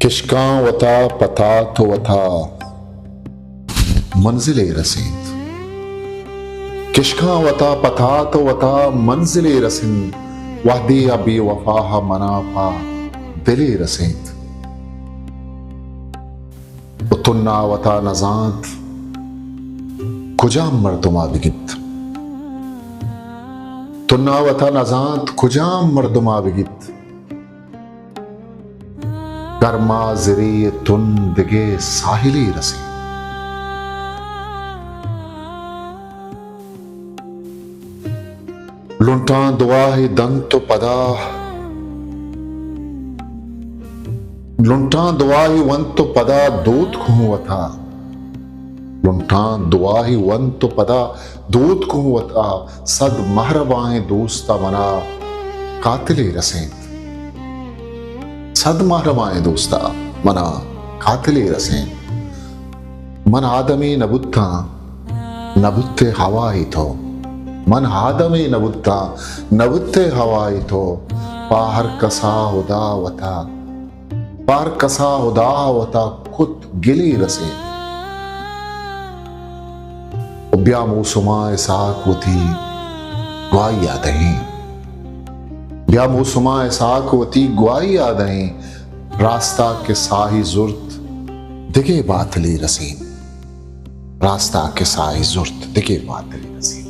किश्कां वता पता तो वता मंजिले रसीद। किश्कां वता पता तो वता मंजिले रसिन, वहदी अबी वफाहा मनाफा दिले रसीद। तुन्ना वता नजात कुजाम मर्दुमा बिगित। तुन्ना वता नजात कुजाम मर्दुमा बिगित। गर्मा ज़िरे तुन दिगे साहिली रसी। लुंटा दुआ ही दन तो पदा, लुंटा दुआ ही वन तो पदा दूध खुआ। लुंटा दुआ ही वन तो पदा दूध खुआ। सद महरबाएं दोस्ता मना कातिले रसें। सद महरबाएं दोस्ता मना कातिले रसें। मन आदमी नबुत्ता नबुत्ते हवाई तो। मन आदमी नबुत्ता नबुत्ते हवाई तो। पाहर कसा उदा वता, पार कसा उदा वता खुद गिली रसे। ब्या मौसुमा इसाक वती ग्वाई यादें। ब्या मौसुमा इसाक वती ग्वाई यादें। रास्ता के साही जुर्त दिगे बातली रसीन। रास्ता के साही जुर्त दिगे बातली रसीन।